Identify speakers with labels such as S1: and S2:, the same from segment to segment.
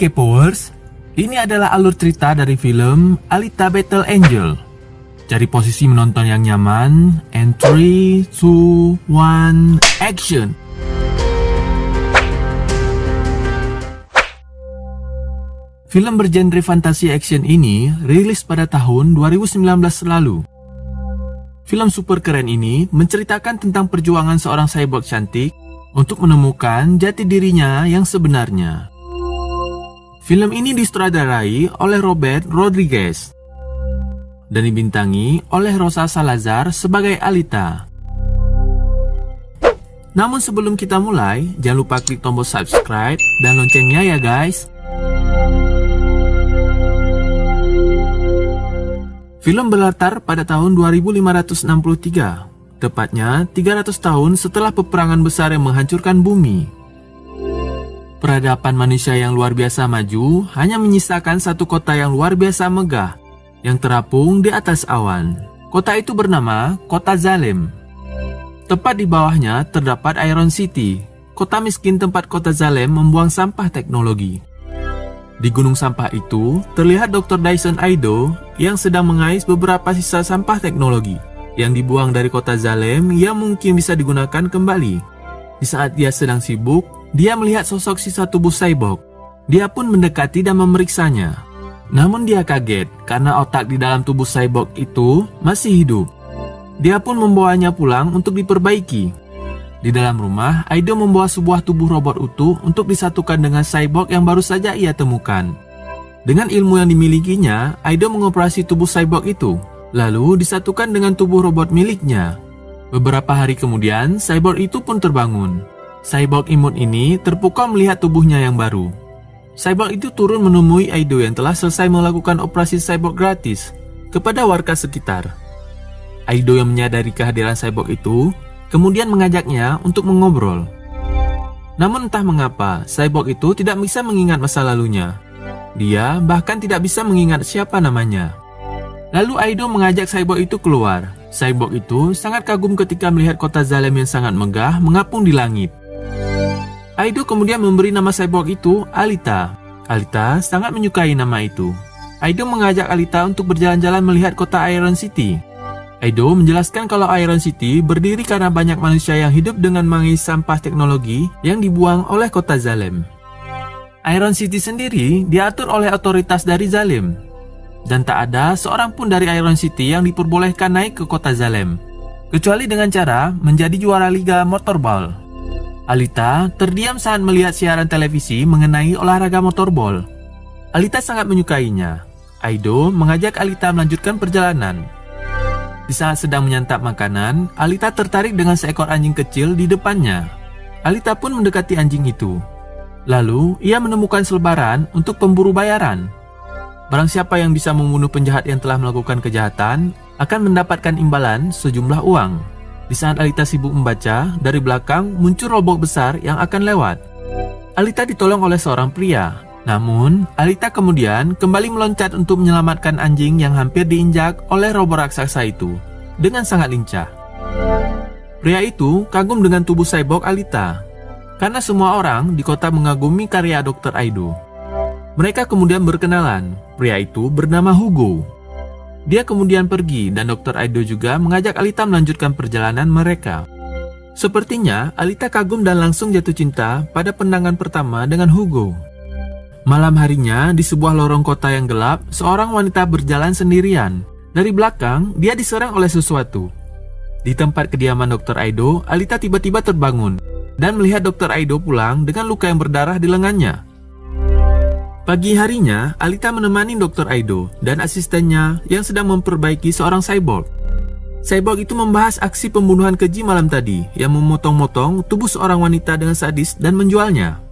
S1: K-Powers, ini adalah alur cerita dari film Alita Battle Angel. Cari posisi menonton yang nyaman, and 3, 2, 1, action! Film bergenre fantasi action ini rilis pada tahun 2019 lalu. Film super keren ini menceritakan tentang perjuangan seorang cyborg cantik untuk menemukan jati dirinya yang sebenarnya. Film ini disutradarai oleh Robert Rodriguez dan dibintangi oleh Rosa Salazar sebagai Alita. Namun sebelum kita mulai, jangan lupa klik tombol subscribe dan loncengnya ya guys. Film berlatar pada tahun 2563, tepatnya 300 tahun setelah peperangan besar yang menghancurkan bumi. Peradaban manusia yang luar biasa maju hanya menyisakan satu kota yang luar biasa megah yang terapung di atas awan. Kota itu bernama Kota Zalem. Tepat di bawahnya terdapat Iron City, kota miskin tempat Kota Zalem membuang sampah teknologi. Di gunung sampah itu terlihat Dr. Dyson Aido yang sedang mengais beberapa sisa sampah teknologi yang dibuang dari Kota Zalem yang mungkin bisa digunakan kembali. Di saat dia sedang sibuk, dia melihat sosok sisa tubuh cyborg. Dia pun mendekati dan memeriksanya. Namun dia kaget karena otak di dalam tubuh cyborg itu masih hidup. Dia pun membawanya pulang untuk diperbaiki. Di dalam rumah, Aido membawa sebuah tubuh robot utuh untuk disatukan dengan cyborg yang baru saja ia temukan. Dengan ilmu yang dimilikinya, Aido mengoperasi tubuh cyborg itu, lalu disatukan dengan tubuh robot miliknya. Beberapa hari kemudian, cyborg itu pun terbangun. Cyborg imut ini terpukau melihat tubuhnya yang baru. Cyborg itu turun menemui Aido yang telah selesai melakukan operasi cyborg gratis kepada warga sekitar. Aido yang menyadari kehadiran cyborg itu kemudian mengajaknya untuk mengobrol. Namun entah mengapa, cyborg itu tidak bisa mengingat masa lalunya. Dia bahkan tidak bisa mengingat siapa namanya. Lalu Aido mengajak cyborg itu keluar. Cyborg itu sangat kagum ketika melihat kota Zalem yang sangat megah mengapung di langit. Aido kemudian memberi nama cyborg itu Alita. Alita sangat menyukai nama itu. Aido mengajak Alita untuk berjalan-jalan melihat kota Iron City. Aido menjelaskan kalau Iron City berdiri karena banyak manusia yang hidup dengan mengais sampah teknologi yang dibuang oleh kota Zalem. Iron City sendiri diatur oleh otoritas dari Zalem, dan tak ada seorang pun dari Iron City yang diperbolehkan naik ke kota Zalem, kecuali dengan cara menjadi juara liga motorball. Alita terdiam saat melihat siaran televisi mengenai olahraga motorball. Alita sangat menyukainya. Aido mengajak Alita melanjutkan perjalanan. Di saat sedang menyantap makanan, Alita tertarik dengan seekor anjing kecil di depannya. Alita pun mendekati anjing itu. Lalu, ia menemukan selebaran untuk pemburu bayaran. Barang siapa yang bisa membunuh penjahat yang telah melakukan kejahatan akan mendapatkan imbalan sejumlah uang. Di saat Alita sibuk membaca, dari belakang muncul robot besar yang akan lewat. Alita ditolong oleh seorang pria. Namun, Alita kemudian kembali meloncat untuk menyelamatkan anjing yang hampir diinjak oleh robot raksasa itu dengan sangat lincah. Pria itu kagum dengan tubuh cyborg Alita, karena semua orang di kota mengagumi karya Dr. Aido. Mereka kemudian berkenalan. Pria itu bernama Hugo. Dia kemudian pergi dan Dr. Aido juga mengajak Alita melanjutkan perjalanan mereka. Sepertinya Alita kagum dan langsung jatuh cinta pada pandangan pertama dengan Hugo. Malam harinya, di sebuah lorong kota yang gelap, seorang wanita berjalan sendirian. Dari belakang, dia diserang oleh sesuatu. Di tempat kediaman Dr. Aido, Alita tiba-tiba terbangun dan melihat Dr. Aido pulang dengan luka yang berdarah di lengannya. Pagi harinya, Alita menemani Dr. Aido dan asistennya yang sedang memperbaiki seorang cyborg. Cyborg itu membahas aksi pembunuhan keji malam tadi yang memotong-motong tubuh seorang wanita dengan sadis dan menjualnya.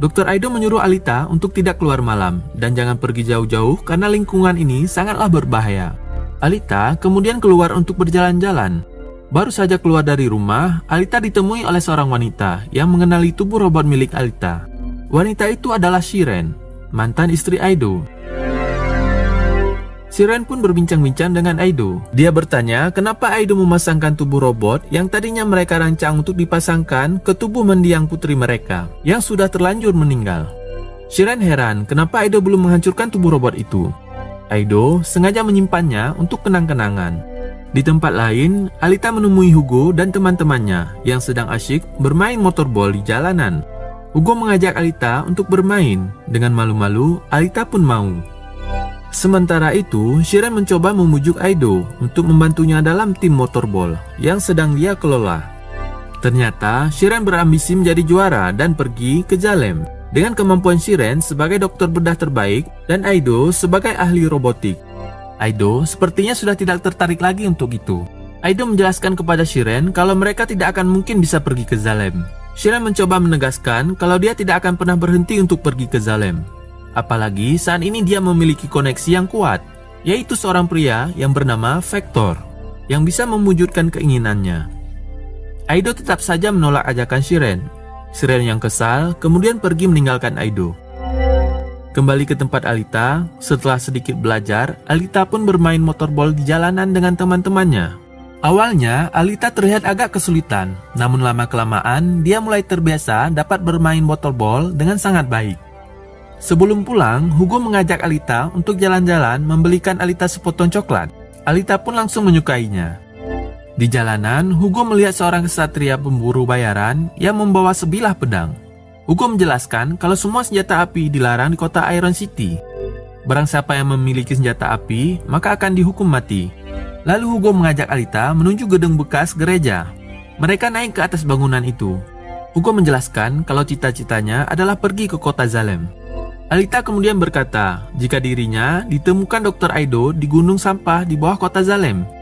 S1: Dr. Aido menyuruh Alita untuk tidak keluar malam dan jangan pergi jauh-jauh karena lingkungan ini sangatlah berbahaya. Alita kemudian keluar untuk berjalan-jalan. Baru saja keluar dari rumah, Alita ditemui oleh seorang wanita yang mengenali tubuh robot milik Alita. Wanita itu adalah Shiren, mantan istri Aido. Shiren pun berbincang-bincang dengan Aido. Dia bertanya kenapa Aido memasangkan tubuh robot yang tadinya mereka rancang untuk dipasangkan ke tubuh mendiang putri mereka yang sudah terlanjur meninggal. Shiren heran kenapa Aido belum menghancurkan tubuh robot itu. Aido sengaja menyimpannya untuk kenang-kenangan. Di tempat lain, Alita menemui Hugo dan teman-temannya yang sedang asyik bermain motorball di jalanan. Hugo mengajak Alita untuk bermain. Dengan malu-malu, Alita pun mau. Sementara itu, Shiren mencoba memujuk Aido untuk membantunya dalam tim motorball yang sedang dia kelola. Ternyata, Shiren berambisi menjadi juara dan pergi ke Jalem. Dengan kemampuan Shiren sebagai dokter bedah terbaik dan Aido sebagai ahli robotik. Aido sepertinya sudah tidak tertarik lagi untuk itu. Aido menjelaskan kepada Shiren kalau mereka tidak akan mungkin bisa pergi ke Zalem. Shiren mencoba menegaskan kalau dia tidak akan pernah berhenti untuk pergi ke Zalem. Apalagi saat ini dia memiliki koneksi yang kuat, yaitu seorang pria yang bernama Vector, yang bisa mewujudkan keinginannya. Aido tetap saja menolak ajakan Shiren. Shiren yang kesal kemudian pergi meninggalkan Aido. Kembali ke tempat Alita, setelah sedikit belajar, Alita pun bermain motorball di jalanan dengan teman-temannya. Awalnya, Alita terlihat agak kesulitan, namun lama-kelamaan dia mulai terbiasa dapat bermain motorball dengan sangat baik. Sebelum pulang, Hugo mengajak Alita untuk jalan-jalan membelikan Alita sepotong coklat. Alita pun langsung menyukainya. Di jalanan, Hugo melihat seorang kesatria pemburu bayaran yang membawa sebilah pedang. Hugo menjelaskan kalau semua senjata api dilarang di kota Iron City. Barang siapa yang memiliki senjata api, maka akan dihukum mati. Lalu Hugo mengajak Alita menuju gedung bekas gereja. Mereka naik ke atas bangunan itu. Hugo menjelaskan kalau cita-citanya adalah pergi ke kota Zalem. Alita kemudian berkata jika dirinya ditemukan Dr. Aido di gunung sampah di bawah kota Zalem.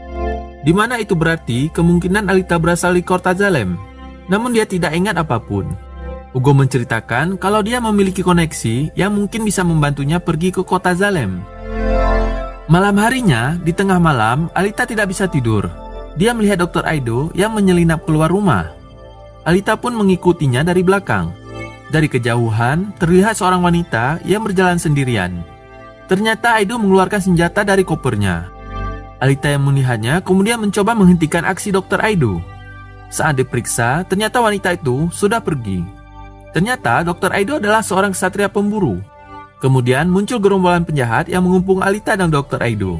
S1: Di mana itu berarti kemungkinan Alita berasal di kota Zalem. Namun dia tidak ingat apapun. Hugo menceritakan kalau dia memiliki koneksi yang mungkin bisa membantunya pergi ke kota Zalem. Malam harinya, di tengah malam, Alita tidak bisa tidur. Dia melihat Dr. Aido yang menyelinap keluar rumah. Alita pun mengikutinya dari belakang. Dari kejauhan, terlihat seorang wanita yang berjalan sendirian. Ternyata Aido mengeluarkan senjata dari kopernya. Alita yang melihatnya kemudian mencoba menghentikan aksi Dr. Aido. Saat diperiksa, ternyata wanita itu sudah pergi. Ternyata Dr. Aido adalah seorang ksatria pemburu. Kemudian muncul gerombolan penjahat yang mengepung Alita dan Dr. Aido.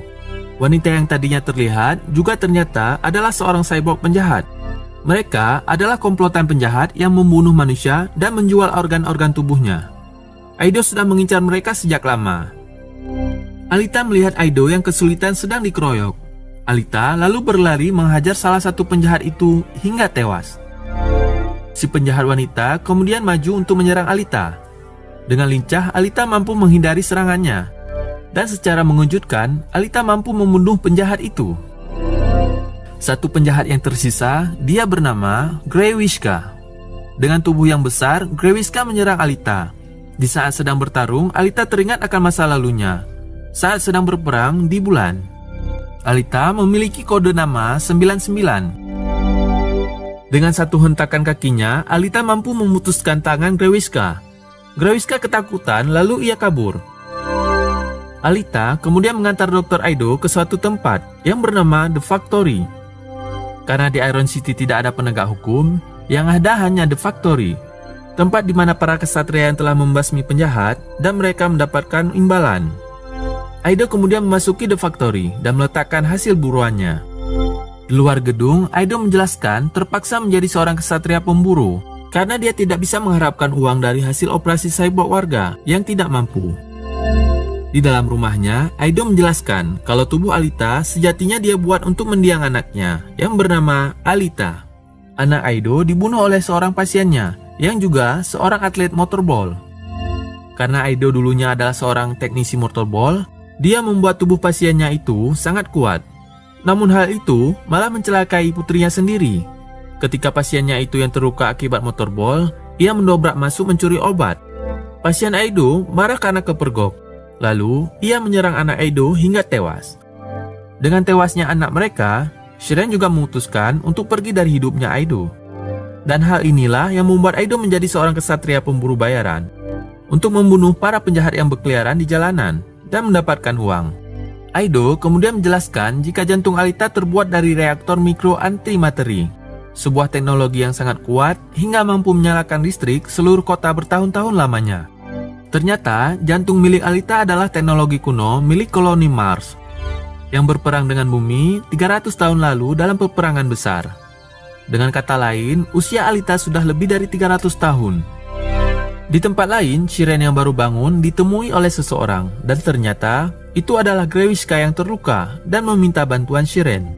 S1: Wanita yang tadinya terlihat juga ternyata adalah seorang cyborg penjahat. Mereka adalah komplotan penjahat yang membunuh manusia dan menjual organ-organ tubuhnya. Aido sudah mengincar mereka sejak lama. Alita melihat Aido yang kesulitan sedang dikeroyok. Alita lalu berlari menghajar salah satu penjahat itu hingga tewas. Si penjahat wanita kemudian maju untuk menyerang Alita. Dengan lincah, Alita mampu menghindari serangannya. Dan secara mengejutkan, Alita mampu membunuh penjahat itu. Satu penjahat yang tersisa, dia bernama Grewishka. Dengan tubuh yang besar, Grewishka menyerang Alita. Di saat sedang bertarung, Alita teringat akan masa lalunya. Saat sedang berperang di bulan. Alita memiliki kode nama 99. Dengan satu hentakan kakinya, Alita mampu memutuskan tangan Grewishka. Grewishka ketakutan lalu ia kabur. Alita kemudian mengantar Dr. Aido ke suatu tempat yang bernama The Factory. Karena di Iron City tidak ada penegak hukum, yang ada hanya The Factory. Tempat di mana para ksatria yang telah membasmi penjahat dan mereka mendapatkan imbalan. Aido kemudian memasuki The Factory dan meletakkan hasil buruannya. Di luar gedung, Aido menjelaskan terpaksa menjadi seorang ksatria pemburu karena dia tidak bisa mengharapkan uang dari hasil operasi cyborg warga yang tidak mampu. Di dalam rumahnya, Aido menjelaskan kalau tubuh Alita sejatinya dia buat untuk mendiang anaknya yang bernama Alita. Anak Aido dibunuh oleh seorang pasiennya yang juga seorang atlet motorball. Karena Aido dulunya adalah seorang teknisi motorball, dia membuat tubuh pasiennya itu sangat kuat. Namun hal itu malah mencelakai putrinya sendiri. Ketika pasiennya itu yang terluka akibat motorball, ia mendobrak masuk mencuri obat. Pasien Aido marah karena kepergok. Lalu, ia menyerang anak Aido hingga tewas. Dengan tewasnya anak mereka, Shiren juga memutuskan untuk pergi dari hidupnya Aido. Dan hal inilah yang membuat Aido menjadi seorang ksatria pemburu bayaran untuk membunuh para penjahat yang berkeliaran di jalanan dan mendapatkan uang. Aido kemudian menjelaskan jika jantung Alita terbuat dari reaktor mikro antimateri, sebuah teknologi yang sangat kuat hingga mampu menyalakan listrik seluruh kota bertahun-tahun lamanya. Ternyata, jantung milik Alita adalah teknologi kuno milik koloni Mars yang berperang dengan bumi 300 tahun lalu dalam peperangan besar. Dengan kata lain, usia Alita sudah lebih dari 300 tahun. Di tempat lain, Shiren yang baru bangun ditemui oleh seseorang, dan ternyata itu adalah Grewiska yang terluka dan meminta bantuan Shiren.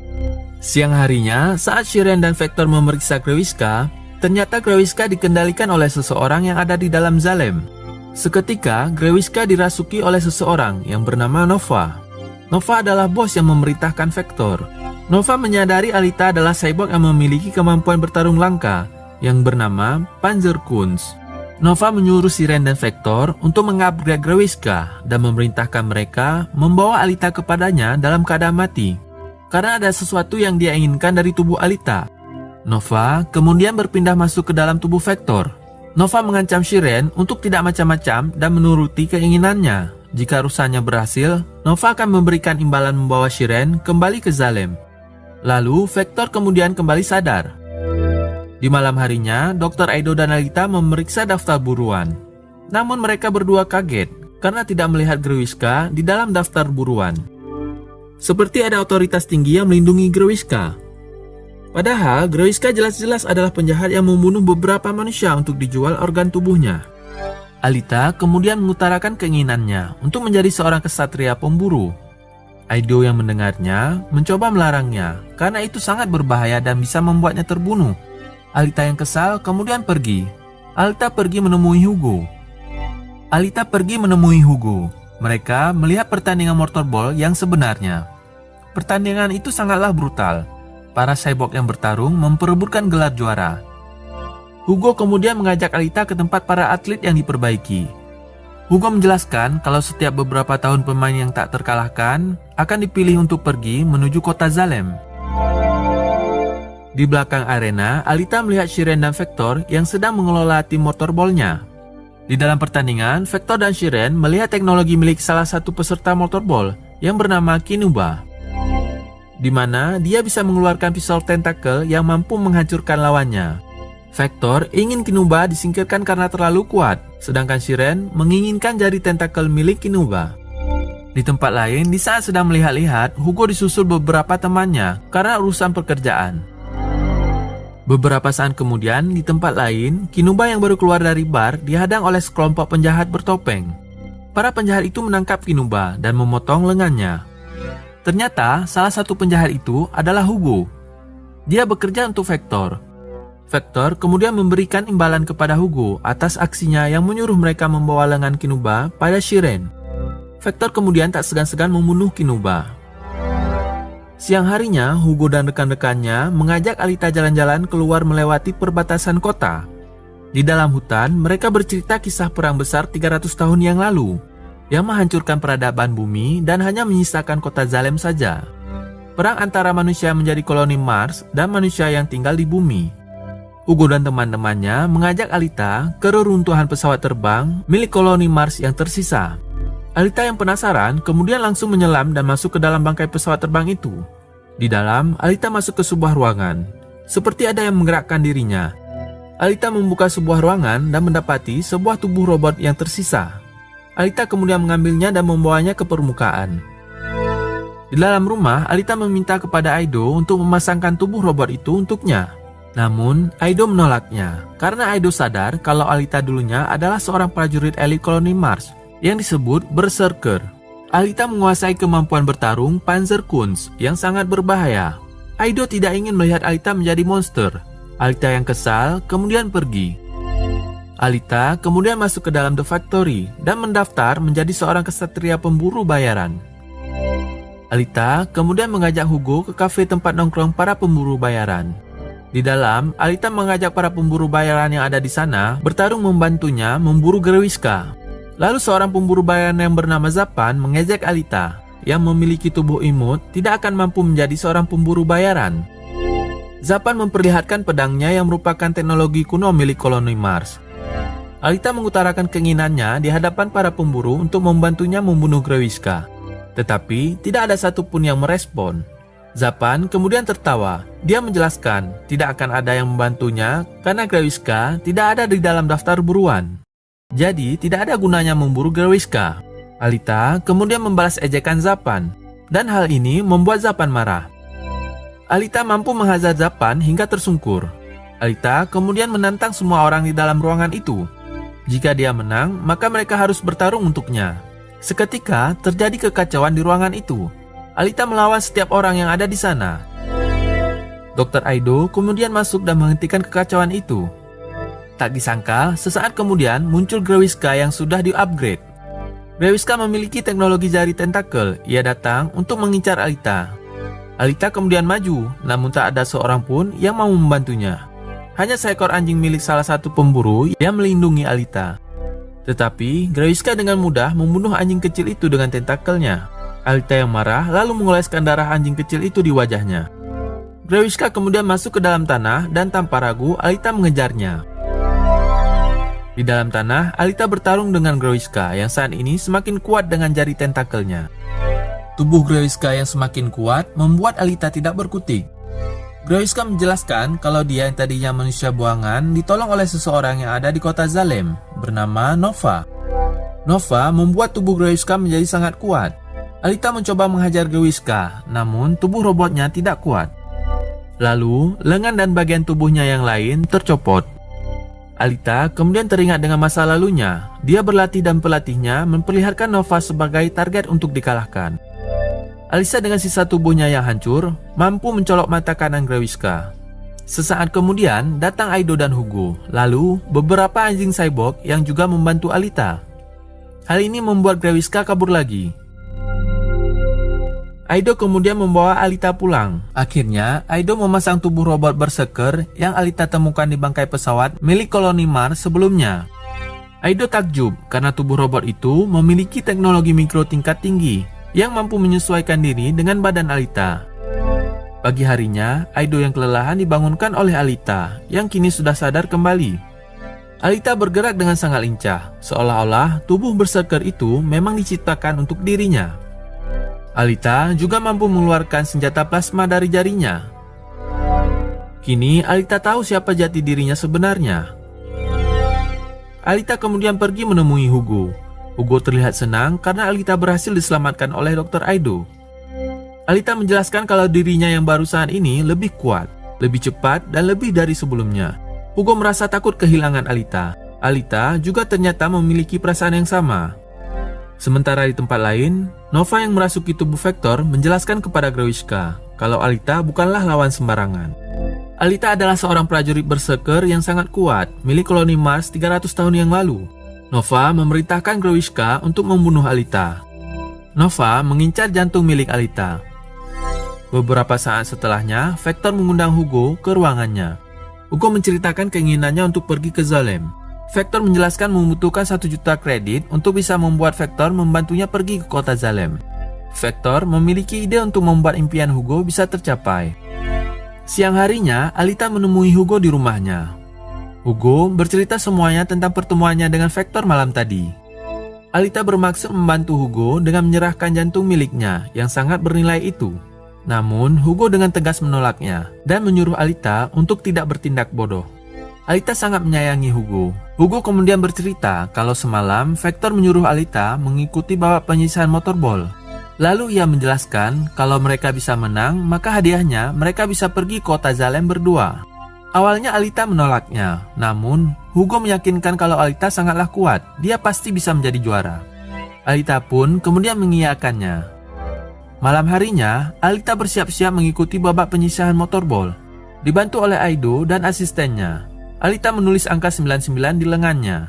S1: Siang harinya, saat Shiren dan Vector memeriksa Grewiska, ternyata Grewiska dikendalikan oleh seseorang yang ada di dalam Zalem. Seketika, Grewiska dirasuki oleh seseorang yang bernama Nova. Nova adalah bos yang memerintahkan Vector. Nova menyadari Alita adalah cyborg yang memiliki kemampuan bertarung langka yang bernama Panzerkunst. Nova menyuruh Shiren dan Vector untuk mengupgrade Grewiska dan memerintahkan mereka membawa Alita kepadanya dalam keadaan mati, karena ada sesuatu yang dia inginkan dari tubuh Alita. Nova kemudian berpindah masuk ke dalam tubuh Vector. Nova mengancam Shiren untuk tidak macam-macam dan menuruti keinginannya. Jika rusaknya berhasil, Nova akan memberikan imbalan membawa Shiren kembali ke Zalem. Lalu, Vector kemudian kembali sadar. Di malam harinya, Dr. Aido dan Alita memeriksa daftar buruan. Namun mereka berdua kaget karena tidak melihat Grewiska di dalam daftar buruan. Seperti ada otoritas tinggi yang melindungi Grewiska. Padahal, Grewiska jelas-jelas adalah penjahat yang membunuh beberapa manusia untuk dijual organ tubuhnya. Alita kemudian mengutarakan keinginannya untuk menjadi seorang kesatria pemburu. Aido yang mendengarnya mencoba melarangnya karena itu sangat berbahaya dan bisa membuatnya terbunuh. Alita yang kesal kemudian pergi. Alita pergi menemui Hugo. Mereka melihat pertandingan motorball yang sebenarnya. Pertandingan itu sangatlah brutal. Para cyborg yang bertarung memperebutkan gelar juara. Hugo kemudian mengajak Alita ke tempat para atlet yang diperbaiki. Hugo menjelaskan kalau setiap beberapa tahun pemain yang tak terkalahkan akan dipilih untuk pergi menuju kota Zalem. Di belakang arena, Alita melihat Shiren dan Vector yang sedang mengelola tim motorballnya. Di dalam pertandingan, Vector dan Shiren melihat teknologi milik salah satu peserta motorball yang bernama Kinuba, di mana dia bisa mengeluarkan pisau tentakel yang mampu menghancurkan lawannya. Vector ingin Kinuba disingkirkan karena terlalu kuat, sedangkan Shiren menginginkan jari tentakel milik Kinuba. Di tempat lain, di saat sedang melihat-lihat, Hugo disusul beberapa temannya karena urusan pekerjaan. Beberapa saat kemudian, di tempat lain, Kinuba yang baru keluar dari bar dihadang oleh sekelompok penjahat bertopeng. Para penjahat itu menangkap Kinuba dan memotong lengannya. Ternyata, salah satu penjahat itu adalah Hugo. Dia bekerja untuk Vector. Vector kemudian memberikan imbalan kepada Hugo atas aksinya yang menyuruh mereka membawa lengan Kinuba pada Shiren. Vector kemudian tak segan-segan membunuh Kinuba. Siang harinya, Hugo dan rekan-rekannya mengajak Alita jalan-jalan keluar melewati perbatasan kota. Di dalam hutan, mereka bercerita kisah perang besar 300 tahun yang lalu, yang menghancurkan peradaban bumi dan hanya menyisakan kota Zalem saja. Perang antara manusia menjadi koloni Mars dan manusia yang tinggal di bumi. Hugo dan teman-temannya mengajak Alita ke reruntuhan pesawat terbang milik koloni Mars yang tersisa. Alita yang penasaran kemudian langsung menyelam dan masuk ke dalam bangkai pesawat terbang itu. Di dalam, Alita masuk ke sebuah ruangan. Seperti ada yang menggerakkan dirinya. Alita membuka sebuah ruangan dan mendapati sebuah tubuh robot yang tersisa. Alita kemudian mengambilnya dan membawanya ke permukaan. Di dalam rumah, Alita meminta kepada Aido untuk memasangkan tubuh robot itu untuknya. Namun, Aido menolaknya karena Aido sadar kalau Alita dulunya adalah seorang prajurit elit koloni Mars yang disebut Berserker. Alita menguasai kemampuan bertarung Panzerkunst yang sangat berbahaya. Aido tidak ingin melihat Alita menjadi monster. Alita yang kesal kemudian pergi. Alita kemudian masuk ke dalam The Factory dan mendaftar menjadi seorang kesatria pemburu bayaran. Alita kemudian mengajak Hugo ke kafe tempat nongkrong para pemburu bayaran. Di dalam, Alita mengajak para pemburu bayaran yang ada di sana bertarung membantunya memburu Grewiska. Lalu seorang pemburu bayaran yang bernama Zapan mengejek Alita, yang memiliki tubuh imut tidak akan mampu menjadi seorang pemburu bayaran. Zapan memperlihatkan pedangnya yang merupakan teknologi kuno milik koloni Mars. Alita mengutarakan keinginannya di hadapan para pemburu untuk membantunya membunuh Grewiska. Tetapi tidak ada satupun yang merespon. Zapan kemudian tertawa. Dia menjelaskan tidak akan ada yang membantunya karena Grewiska tidak ada di dalam daftar buruan. Jadi tidak ada gunanya memburu Grewiska. Alita kemudian membalas ejekan Zapan, dan hal ini membuat Zapan marah. Alita mampu menghajar Zapan hingga tersungkur. Alita kemudian menantang semua orang di dalam ruangan itu. Jika dia menang, maka mereka harus bertarung untuknya. Seketika terjadi kekacauan di ruangan itu. Alita melawan setiap orang yang ada di sana. Dr. Aido kemudian masuk dan menghentikan kekacauan itu. Tak disangka, sesaat kemudian muncul Grewiska yang sudah di-upgrade. Grewiska memiliki teknologi jari tentakel. Ia datang untuk mengincar Alita. Alita kemudian maju, namun tak ada seorang pun yang mau membantunya. Hanya seekor anjing milik salah satu pemburu yang melindungi Alita. Tetapi, Grewiska dengan mudah membunuh anjing kecil itu dengan tentakelnya. Alita yang marah lalu mengoleskan darah anjing kecil itu di wajahnya. Grewiska kemudian masuk ke dalam tanah dan tanpa ragu Alita mengejarnya. Di dalam tanah, Alita bertarung dengan Grewiska yang saat ini semakin kuat dengan jari tentakelnya. Tubuh Grewiska yang semakin kuat membuat Alita tidak berkutik. Grewiska menjelaskan kalau dia yang tadinya manusia buangan ditolong oleh seseorang yang ada di kota Zalem bernama Nova. Nova membuat tubuh Grewiska menjadi sangat kuat. Alita mencoba menghajar Grewiska, namun tubuh robotnya tidak kuat. Lalu, lengan dan bagian tubuhnya yang lain tercopot. Alita kemudian teringat dengan masa lalunya. Dia berlatih dan pelatihnya memperlihatkan Nova sebagai target untuk dikalahkan. Alisa dengan sisa tubuhnya yang hancur, mampu mencolok mata kanan Grewiska. Sesaat kemudian, datang Aido dan Hugo, lalu beberapa anjing cyborg yang juga membantu Alita. Hal ini membuat Grewiska kabur lagi. Aido kemudian membawa Alita pulang. Akhirnya, Aido memasang tubuh robot berserker yang Alita temukan di bangkai pesawat milik koloni Mars sebelumnya. Aido takjub karena tubuh robot itu memiliki teknologi mikro tingkat tinggi yang mampu menyesuaikan diri dengan badan Alita. Pagi harinya, Aido yang kelelahan dibangunkan oleh Alita yang kini sudah sadar kembali. Alita bergerak dengan sangat lincah, seolah-olah tubuh berserker itu memang diciptakan untuk dirinya. Alita juga mampu mengeluarkan senjata plasma dari jarinya. Kini Alita tahu siapa jati dirinya sebenarnya. Alita kemudian pergi menemui Hugo. Hugo terlihat senang karena Alita berhasil diselamatkan oleh Dr. Aido. Alita menjelaskan kalau dirinya yang baru saat ini lebih kuat, lebih cepat, dan lebih dari sebelumnya. Hugo merasa takut kehilangan Alita. Alita juga ternyata memiliki perasaan yang sama. Sementara di tempat lain, Nova yang merasuki tubuh Vector menjelaskan kepada Grewiska kalau Alita bukanlah lawan sembarangan. Alita adalah seorang prajurit berserker yang sangat kuat milik koloni Mars 300 tahun yang lalu. Nova memerintahkan Grewiska untuk membunuh Alita. Nova mengincar jantung milik Alita. Beberapa saat setelahnya, Vector mengundang Hugo ke ruangannya. Hugo menceritakan keinginannya untuk pergi ke Zalem. Vector menjelaskan membutuhkan 1 juta kredit untuk bisa membuat Vector membantunya pergi ke kota Zalem. Vector memiliki ide untuk membuat impian Hugo bisa tercapai. Siang harinya, Alita menemui Hugo di rumahnya. Hugo bercerita semuanya tentang pertemuannya dengan Vector malam tadi. Alita bermaksud membantu Hugo dengan menyerahkan jantung miliknya yang sangat bernilai itu. Namun, Hugo dengan tegas menolaknya dan menyuruh Alita untuk tidak bertindak bodoh. Alita sangat menyayangi Hugo. Hugo kemudian bercerita kalau semalam Vector menyuruh Alita mengikuti babak penyisihan motorball. Lalu ia menjelaskan kalau mereka bisa menang, maka hadiahnya mereka bisa pergi ke kota Zalem berdua. Awalnya Alita menolaknya, namun Hugo meyakinkan kalau Alita sangatlah kuat, dia pasti bisa menjadi juara. Alita pun kemudian mengiyakannya. Malam harinya, Alita bersiap-siap mengikuti babak penyisihan motorball. Dibantu oleh Aido dan asistennya, Alita menulis angka 99 di lengannya.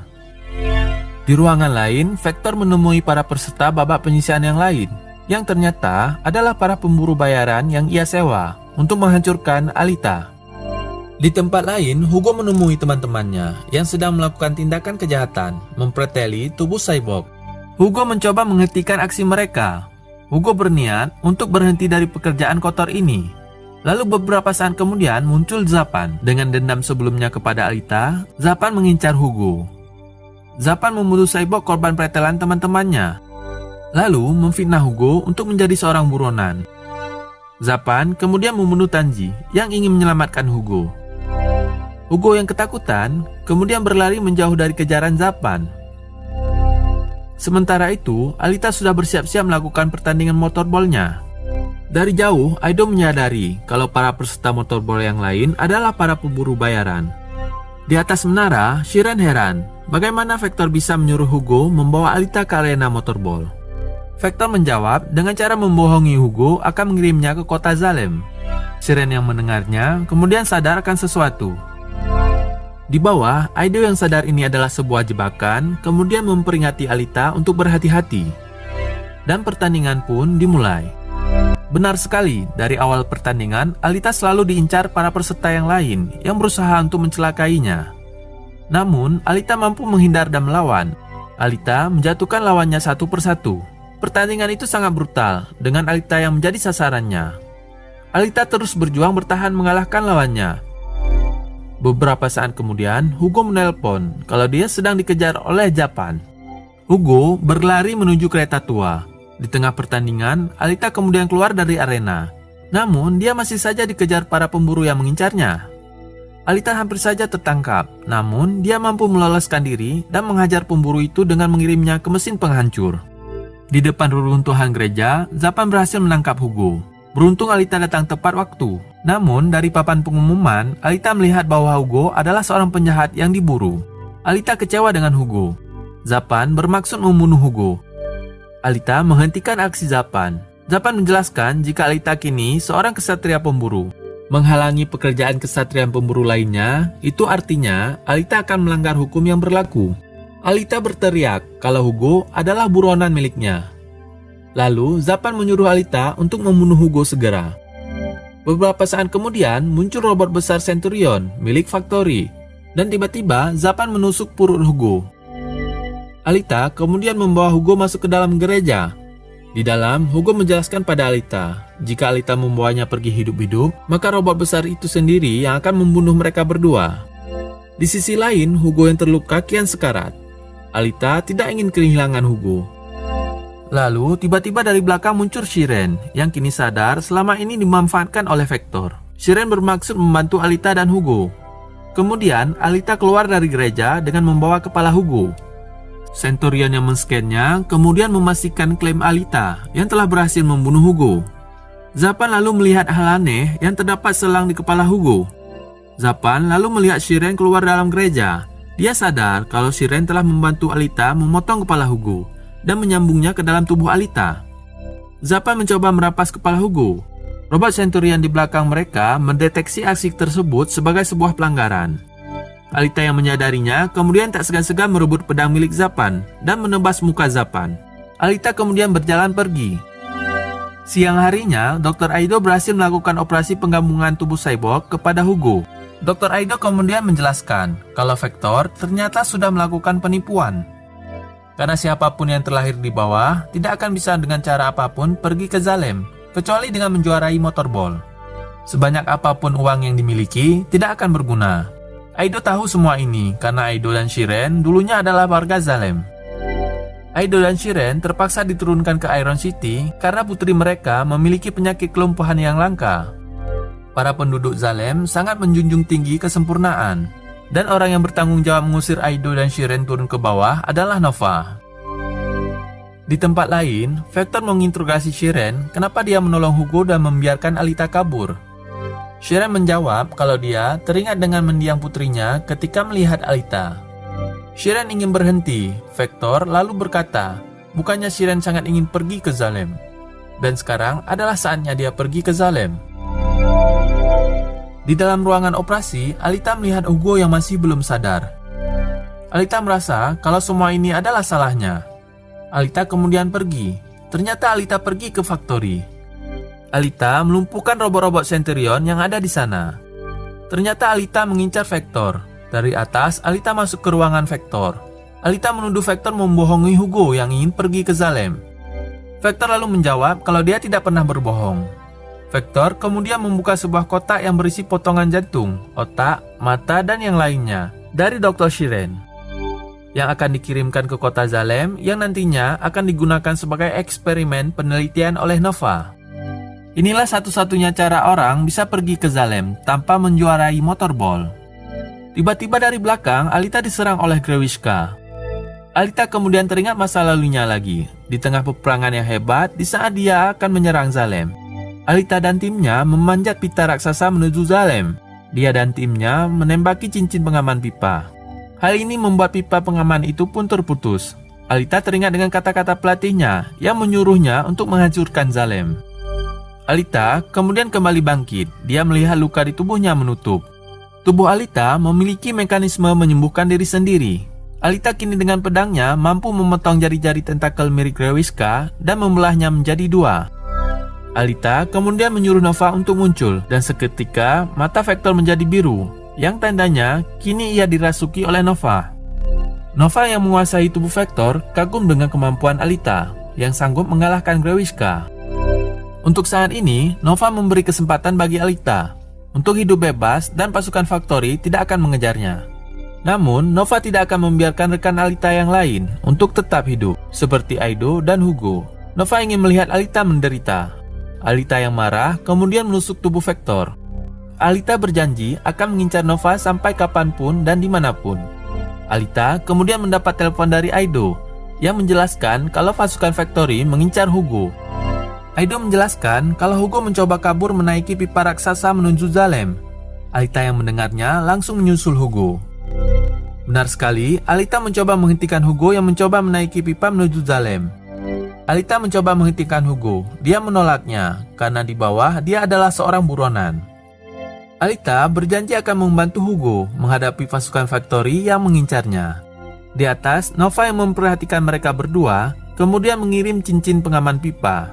S1: Di ruangan lain, Vector menemui para peserta babak penyisihan yang lain, yang ternyata adalah para pemburu bayaran yang ia sewa untuk menghancurkan Alita. Di tempat lain, Hugo menemui teman-temannya yang sedang melakukan tindakan kejahatan, mempreteli tubuh cyborg. Hugo mencoba menghentikan aksi mereka. Hugo berniat untuk berhenti dari pekerjaan kotor ini. Lalu beberapa saat kemudian muncul Zapan. Dengan dendam sebelumnya kepada Alita, Zapan mengincar Hugo. Zapan membunuh cyborg korban pretelan teman-temannya. Lalu memfitnah Hugo untuk menjadi seorang buronan. Zapan kemudian membunuh Tanji yang ingin menyelamatkan Hugo. Hugo yang ketakutan kemudian berlari menjauh dari kejaran Zapan. Sementara itu, Alita sudah bersiap-siap melakukan pertandingan motorballnya. Dari jauh, Aido menyadari kalau para peserta motorball yang lain adalah para pemburu bayaran. Di atas menara, Shiren heran bagaimana Vector bisa menyuruh Hugo membawa Alita ke arena motorball. Vector menjawab dengan cara membohongi Hugo akan mengirimnya ke kota Zalem. Shiren yang mendengarnya kemudian sadar akan sesuatu. Di bawah, Aido yang sadar ini adalah sebuah jebakan, kemudian memperingati Alita untuk berhati-hati. Dan pertandingan pun dimulai. Benar sekali, dari awal pertandingan, Alita selalu diincar para peserta yang lain yang berusaha untuk mencelakainya. Namun, Alita mampu menghindar dan melawan. Alita menjatuhkan lawannya satu persatu. Pertandingan itu sangat brutal, dengan Alita yang menjadi sasarannya. Alita terus berjuang bertahan mengalahkan lawannya. Beberapa saat kemudian, Hugo menelpon kalau dia sedang dikejar oleh Japan. Hugo berlari menuju kereta tua. Di tengah pertandingan, Alita kemudian keluar dari arena. Namun, dia masih saja dikejar para pemburu yang mengincarnya. Alita hampir saja tertangkap, namun dia mampu meloloskan diri dan menghajar pemburu itu dengan mengirimnya ke mesin penghancur. Di depan reruntuhan gereja, Zapan berhasil menangkap Hugo. Beruntung Alita datang tepat waktu. Namun, dari papan pengumuman, Alita melihat bahwa Hugo adalah seorang penjahat yang diburu. Alita kecewa dengan Hugo. Zapan bermaksud membunuh Hugo. Alita menghentikan aksi Zapan. Zapan menjelaskan jika Alita kini seorang kesatria pemburu. Menghalangi pekerjaan kesatria pemburu lainnya, itu artinya Alita akan melanggar hukum yang berlaku. Alita berteriak kalau Hugo adalah buronan miliknya. Lalu, Zapan menyuruh Alita untuk membunuh Hugo segera. Beberapa saat kemudian, muncul robot besar Centurion milik Factory. Dan tiba-tiba, Zapan menusuk perut Hugo. Alita kemudian membawa Hugo masuk ke dalam gereja. Di dalam, Hugo menjelaskan pada Alita, jika Alita membawanya pergi hidup-hidup, maka robot besar itu sendiri yang akan membunuh mereka berdua. Di sisi lain, Hugo yang terluka kian sekarat. Alita tidak ingin kehilangan Hugo. Lalu, tiba-tiba dari belakang muncul Shiren, yang kini sadar selama ini dimanfaatkan oleh Vector. Shiren bermaksud membantu Alita dan Hugo. Kemudian, Alita keluar dari gereja dengan membawa kepala Hugo. Centurion yang men-scan-nya kemudian memastikan klaim Alita yang telah berhasil membunuh Hugo. Zapan lalu melihat hal aneh yang terdapat selang di kepala Hugo. Zapan lalu melihat Shiren keluar dalam gereja. Dia sadar kalau Shiren telah membantu Alita memotong kepala Hugo dan menyambungnya ke dalam tubuh Alita. Zapan mencoba merampas kepala Hugo. Robot Centurion di belakang mereka mendeteksi aksi tersebut sebagai sebuah pelanggaran. Alita yang menyadarinya kemudian tak segan-segan merebut pedang milik Zapan dan menebas muka Zapan. Alita kemudian berjalan pergi. Siang harinya, Dr. Aido berhasil melakukan operasi penggabungan tubuh cyborg kepada Hugo. Dr. Aido kemudian menjelaskan kalau Vector ternyata sudah melakukan penipuan. Karena siapapun yang terlahir di bawah tidak akan bisa dengan cara apapun pergi ke Zalem, kecuali dengan menjuarai motorball. Sebanyak apapun uang yang dimiliki tidak akan berguna. Aido tahu semua ini karena Aido dan Shiren dulunya adalah warga Zalem. Aido dan Shiren terpaksa diturunkan ke Iron City karena putri mereka memiliki penyakit kelumpuhan yang langka. Para penduduk Zalem sangat menjunjung tinggi kesempurnaan, dan orang yang bertanggung jawab mengusir Aido dan Shiren turun ke bawah adalah Nova. Di tempat lain, Vector menginterogasi Shiren kenapa dia menolong Hugo dan membiarkan Alita kabur. Shiren menjawab kalau dia teringat dengan mendiang putrinya ketika melihat Alita. Shiren ingin berhenti. Vector lalu berkata, bukannya Shiren sangat ingin pergi ke Zalem. Dan sekarang adalah saatnya dia pergi ke Zalem. Di dalam ruangan operasi, Alita melihat Hugo yang masih belum sadar. Alita merasa kalau semua ini adalah salahnya. Alita kemudian pergi. Ternyata Alita pergi ke Factory. Alita melumpuhkan robot-robot Centurion yang ada di sana. Ternyata Alita mengincar Vector. Dari atas, Alita masuk ke ruangan Vector. Alita menuduh Vector membohongi Hugo yang ingin pergi ke Zalem. Vector lalu menjawab kalau dia tidak pernah berbohong. Vector kemudian membuka sebuah kotak yang berisi potongan jantung, otak, mata, dan yang lainnya dari Dr. Shiren yang akan dikirimkan ke kota Zalem yang nantinya akan digunakan sebagai eksperimen penelitian oleh Nova. Inilah satu-satunya cara orang bisa pergi ke Zalem tanpa menjuarai motorball. Tiba-tiba dari belakang, Alita diserang oleh Grewishka. Alita kemudian teringat masa lalunya lagi, di tengah peperangan yang hebat di saat dia akan menyerang Zalem. Alita dan timnya memanjat pita raksasa menuju Zalem. Dia dan timnya menembaki cincin pengaman pipa. Hal ini membuat pipa pengaman itu pun terputus. Alita teringat dengan kata-kata pelatihnya yang menyuruhnya untuk menghancurkan Zalem. Alita kemudian kembali bangkit. Dia melihat luka di tubuhnya menutup. Tubuh Alita memiliki mekanisme menyembuhkan diri sendiri. Alita kini dengan pedangnya mampu memotong jari-jari tentakel mirip Grewiska dan membelahnya menjadi dua. Alita kemudian menyuruh Nova untuk muncul dan seketika mata Vektor menjadi biru, yang tandanya kini ia dirasuki oleh Nova. Nova yang menguasai tubuh Vektor kagum dengan kemampuan Alita yang sanggup mengalahkan Grewiska. Untuk saat ini, Nova memberi kesempatan bagi Alita untuk hidup bebas dan pasukan Factory tidak akan mengejarnya. Namun, Nova tidak akan membiarkan rekan Alita yang lain untuk tetap hidup, seperti Aido dan Hugo. Nova ingin melihat Alita menderita. Alita yang marah kemudian menusuk tubuh Vektor. Alita berjanji akan mengincar Nova sampai kapanpun dan dimanapun. Alita kemudian mendapat telepon dari Aido yang menjelaskan kalau pasukan Factory mengincar Hugo. Aido menjelaskan kalau Hugo mencoba kabur menaiki pipa raksasa menuju Zalem. Alita yang mendengarnya langsung menyusul Hugo. Benar sekali, Alita mencoba menghentikan Hugo yang mencoba menaiki pipa menuju Zalem. Alita mencoba menghentikan Hugo. Dia menolaknya karena di bawah dia adalah seorang buronan. Alita berjanji akan membantu Hugo menghadapi pasukan Factory yang mengincarnya. Di atas, Nova yang memperhatikan mereka berdua kemudian mengirim cincin pengaman pipa.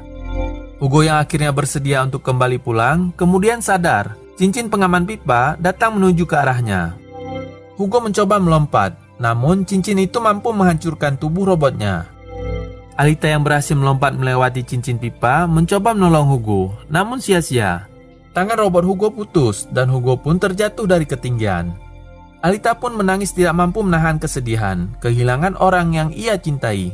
S1: Hugo yang akhirnya bersedia untuk kembali pulang kemudian sadar cincin pengaman pipa datang menuju ke arahnya. Hugo mencoba melompat, namun cincin itu mampu menghancurkan tubuh robotnya. Alita yang berhasil melompat melewati cincin pipa mencoba menolong Hugo, namun sia-sia. Tangan robot Hugo putus dan Hugo pun terjatuh dari ketinggian. Alita pun menangis tidak mampu menahan kesedihan, kehilangan orang yang ia cintai.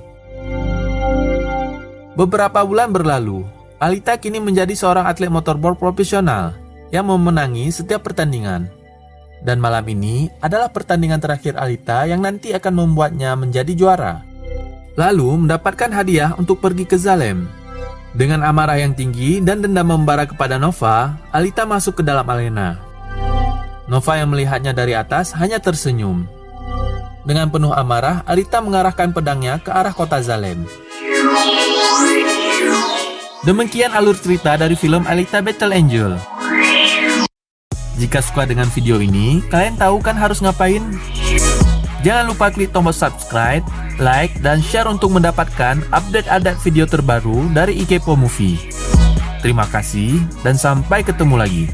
S1: Beberapa bulan berlalu, Alita kini menjadi seorang atlet motorboard profesional yang memenangi setiap pertandingan. Dan malam ini adalah pertandingan terakhir Alita yang nanti akan membuatnya menjadi juara. Lalu mendapatkan hadiah untuk pergi ke Zalem. Dengan amarah yang tinggi dan dendam membara kepada Nova, Alita masuk ke dalam arena. Nova yang melihatnya dari atas hanya tersenyum. Dengan penuh amarah, Alita mengarahkan pedangnya ke arah kota Zalem. Demikian alur cerita dari film Alita Battle Angel. Jika suka dengan video ini, kalian tahu kan harus ngapain? Jangan lupa klik tombol subscribe, like, dan share untuk mendapatkan update video terbaru dari Ikepo Movie. Terima kasih dan sampai ketemu lagi.